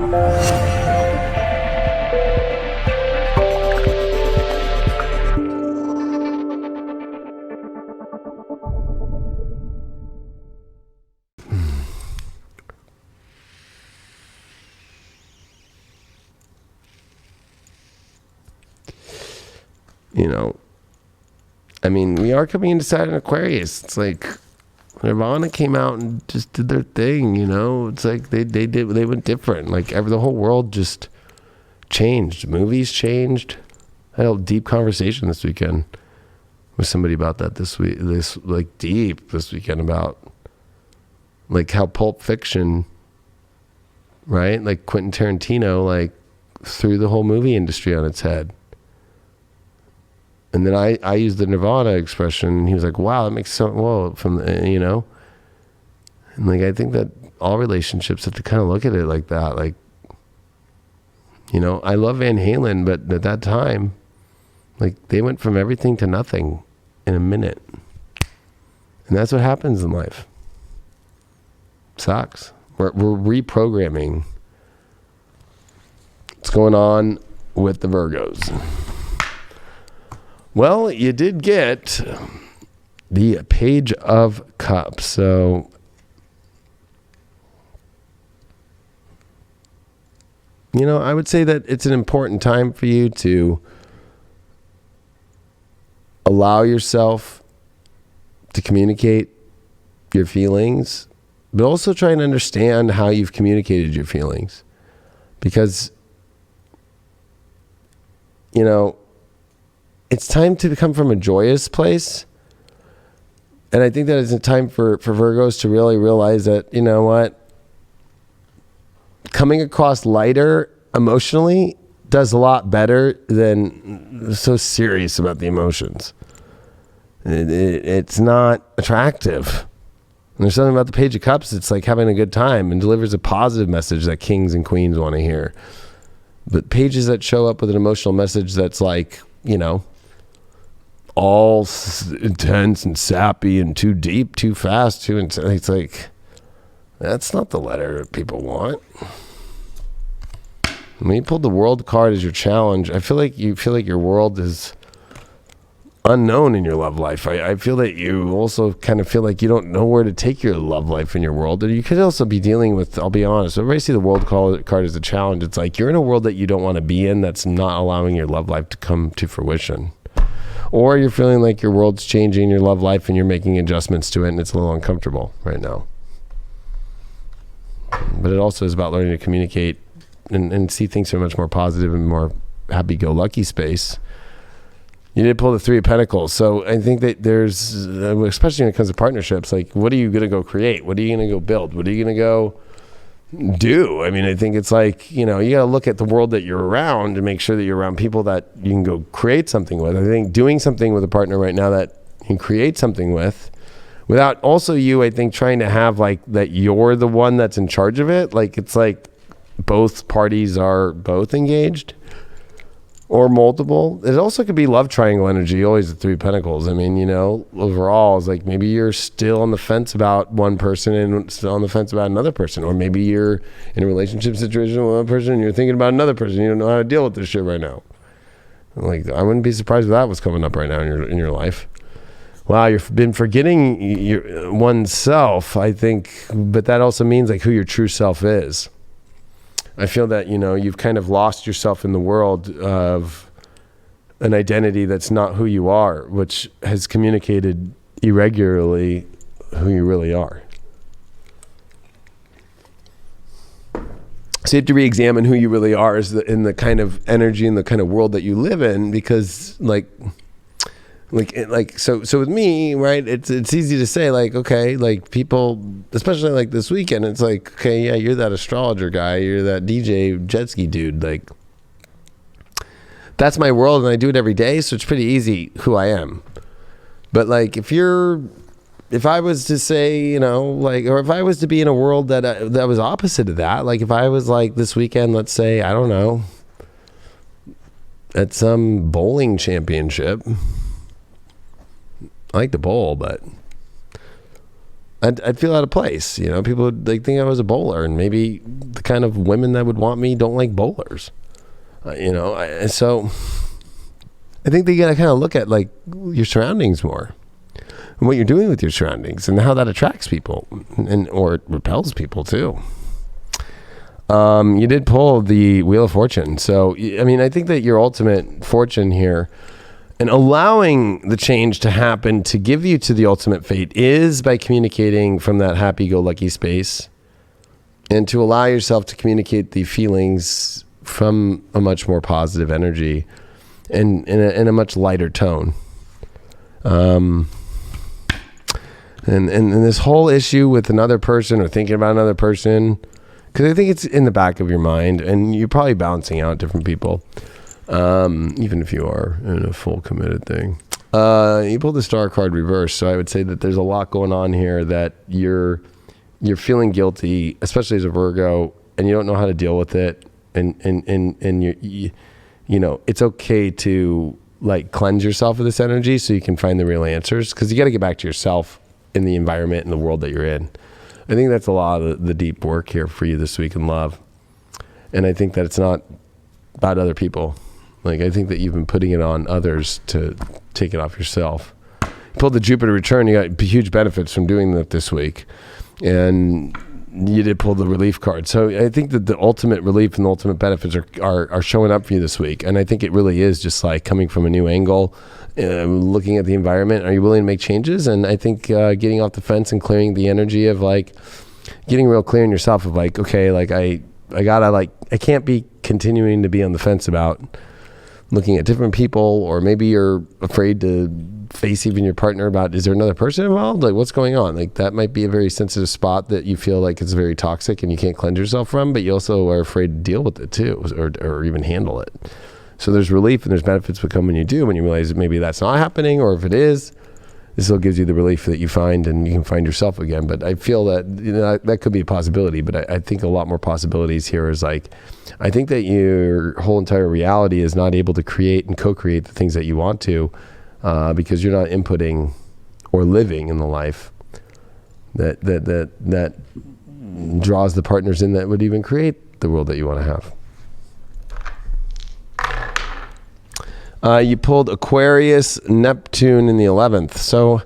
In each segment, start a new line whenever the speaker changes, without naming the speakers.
You know, I mean, we are coming into Saturn Aquarius. It's like Nirvana came out and just did their thing, you know. It's like they went different. Like the whole world just changed. Movies changed. I had a deep conversation this weekend with somebody about that this weekend about like how Pulp Fiction, right? Like Quentin Tarantino, like threw the whole movie industry on its head. And then I used the Nirvana expression, and he was like, wow, that makes so, whoa, from the, you know? And like, I think that all relationships have to kind of look at it like that. Like, you know, I love Van Halen, but at that time, like they went from everything to nothing in a minute. And that's what happens in life. Sucks. We're reprogramming. What's going on with the Virgos? Well, you did get the Page of Cups. So, you know, I would say that it's an important time for you to allow yourself to communicate your feelings, but also try and understand how you've communicated your feelings. Because, you know, it's time to come from a joyous place. And I think that it's a time for Virgos to really realize that, you know what, coming across lighter emotionally does a lot better than so serious about the emotions. It's not attractive. And there's something about the Page of Cups, it's like having a good time and delivers a positive message that kings and queens want to hear. But pages that show up with an emotional message that's like, you know, all intense and sappy and too deep, too fast, too intense. It's like, that's not the letter people want. When you pulled the World card as your challenge, I feel like you feel like your world is unknown in your love life. I feel that you also kind of feel like you don't know where to take your love life in your world. And you could also be dealing with, I'll be honest, everybody see the World card as a challenge. It's like you're in a world that you don't want to be in that's not allowing your love life to come to fruition. Or you're feeling like your world's changing, your love life, and you're making adjustments to it, and it's a little uncomfortable right now. But it also is about learning to communicate and see things from a much more positive and more happy-go-lucky space. You did pull the Three of Pentacles. So I think that there's, especially when it comes to partnerships, like what are you going to go create? What are you going to go build? What are you going to go do? I mean, I think it's like, you know, you got to look at the world that you're around and make sure that you're around people that you can go create something with. I think doing something with a partner right now that you can create something with without also you, I think, trying to have like that you're the one that's in charge of it. Like it's like both parties are both engaged or multiple. It also could be love triangle energy, always the Three of Pentacles. I mean, you know, overall, it's like maybe you're still on the fence about one person and still on the fence about another person. Or maybe you're in a relationship situation with one person and you're thinking about another person. You don't know how to deal with this shit right now. Like, I wouldn't be surprised if that was coming up right now in your life. Wow, you've been forgetting your oneself, I think, but that also means like who your true self is. I feel that, you know, you've kind of lost yourself in the world of an identity that's not who you are, which has communicated irregularly who you really are. So you have to re-examine who you really are in the kind of energy and the kind of world that you live in, because so with me, right, it's easy to say like, okay, like people, especially like this weekend, it's like, okay, yeah, you're that astrologer guy, you're that DJ jet ski dude, like that's my world and I do it every day, so it's pretty easy who I am. But like if I was to say, you know, like, or if I was to be in a world that was opposite of that, like if I was like this weekend, let's say, I don't know, at some bowling championship, I like to bowl, but I'd feel out of place. You know, people would like think I was a bowler, and maybe the kind of women that would want me don't like bowlers. So I think that you got to kind of look at like your surroundings more and what you're doing with your surroundings and how that attracts people or it repels people too. You did pull the Wheel of Fortune. So, I mean, I think that your ultimate fortune here and allowing the change to happen to give you to the ultimate fate is by communicating from that happy-go-lucky space and to allow yourself to communicate the feelings from a much more positive energy and in a much lighter tone. And this whole issue with another person or thinking about another person, because I think it's in the back of your mind and you're probably balancing out different people, even if you are in a full committed thing. You pulled the Star card reverse, so I would say that there's a lot going on here that you're feeling guilty, especially as a Virgo, and you don't know how to deal with it, and you know, it's okay to like cleanse yourself of this energy so you can find the real answers, because you got to get back to yourself in the environment and the world that you're in. I think that's a lot of the deep work here for you this week in love. And I think that it's not about other people. Like, I think that you've been putting it on others to take it off yourself. You pulled the Jupiter return. You got huge benefits from doing that this week. And you did pull the relief card. So I think that the ultimate relief and the ultimate benefits are showing up for you this week. And I think it really is just like coming from a new angle, looking at the environment. Are you willing to make changes? And I think getting off the fence and clearing the energy of like getting real clear in yourself of like, okay, like I gotta like, I can't be continuing to be on the fence about looking at different people, or maybe you're afraid to face even your partner about, is there another person involved? Like, what's going on? Like, that might be a very sensitive spot that you feel like it's very toxic and you can't cleanse yourself from, but you also are afraid to deal with it too, or even handle it. So there's relief and there's benefits that come when you do, when you realize that maybe that's not happening, or if it is, this still gives you the relief that you find and you can find yourself again. But I feel that, you know, that could be a possibility, but I think a lot more possibilities here is like, I think that your whole entire reality is not able to create and co-create the things that you want to, because you're not inputting or living in the life that draws the partners in that would even create the world that you want to have. You pulled Aquarius, Neptune in the 11th. So,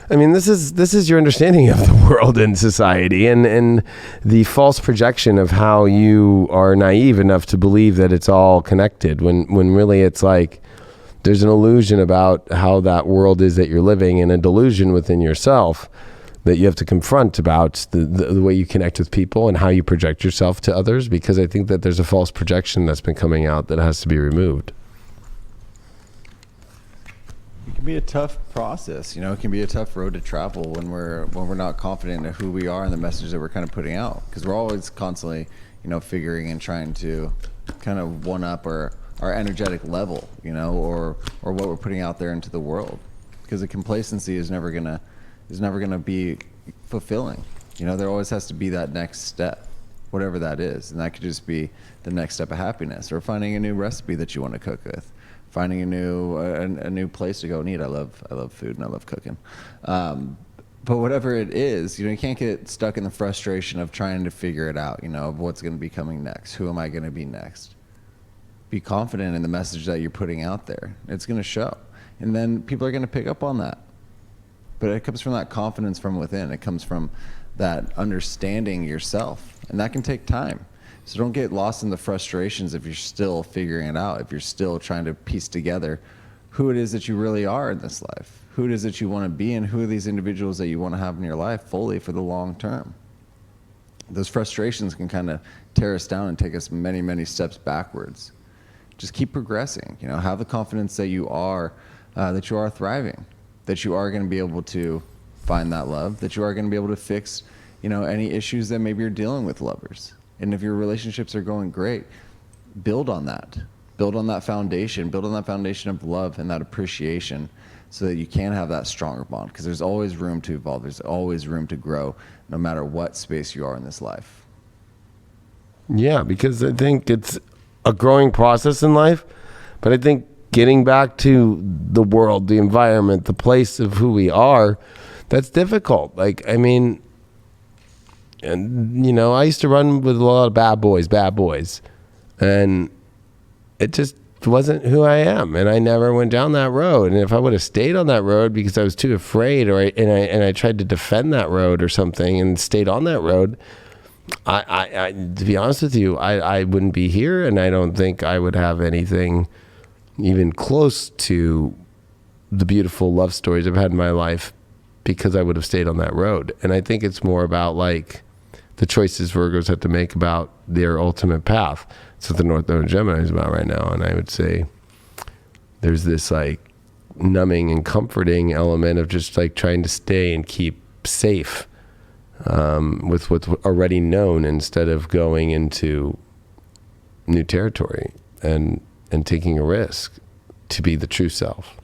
I mean, this is your understanding of the world and society, and the false projection of how you are naive enough to believe that it's all connected, when really it's like there's an illusion about how that world is that you're living, and a delusion within yourself that you have to confront about the way you connect with people and how you project yourself to others, because I think that there's a false projection that's been coming out that has to be removed.
It can be a tough process, you know. It can be a tough road to travel when we're not confident in who we are and the message that we're kind of putting out, because we're always constantly, you know, figuring and trying to kind of one up our energetic level, you know, or what we're putting out there into the world, because the complacency is never gonna be fulfilling. You know, there always has to be that next step, whatever that is, and that could just be the next step of happiness, or finding a new recipe that you want to cook with, finding a new place to go and eat. I love food and I love cooking. But whatever it is, you know, you can't get stuck in the frustration of trying to figure it out, you know, of what's going to be coming next. Who am I going to be next? Be confident in the message that you're putting out there. It's going to show. And then people are going to pick up on that. But it comes from that confidence from within. It comes from that understanding yourself. And that can take time. So don't get lost in the frustrations if you're still figuring it out, if you're still trying to piece together who it is that you really are in this life, who it is that you want to be, and who are these individuals that you want to have in your life fully for the long term. Those frustrations can kind of tear us down and take us many, many steps backwards. Just keep progressing, you know, have the confidence that you are thriving, that you are going to be able to find that love, that you are going to be able to fix, you know, any issues that maybe you're dealing with lovers. And if your relationships are going great, build on that. Build on that foundation. Build on that foundation of love and that appreciation, so that you can have that stronger bond. Because there's always room to evolve. There's always room to grow, no matter what space you are in this life.
Yeah, because I think it's a growing process in life. But I think getting back to the world, the environment, the place of who we are, that's difficult. Like, I mean, And, you know, I used to run with a lot of bad boys. And it just wasn't who I am. And I never went down that road. And if I would have stayed on that road because I was too afraid, and I tried to defend that road or something and stayed on that road, I to be honest with you, I wouldn't be here. And I don't think I would have anything even close to the beautiful love stories I've had in my life because I would have stayed on that road. And I think it's more about like the choices Virgos have to make about their ultimate path. That's what the North Node of Gemini is about right now. And I would say there's this like numbing and comforting element of just like trying to stay and keep safe with what's already known instead of going into new territory and taking a risk to be the true self.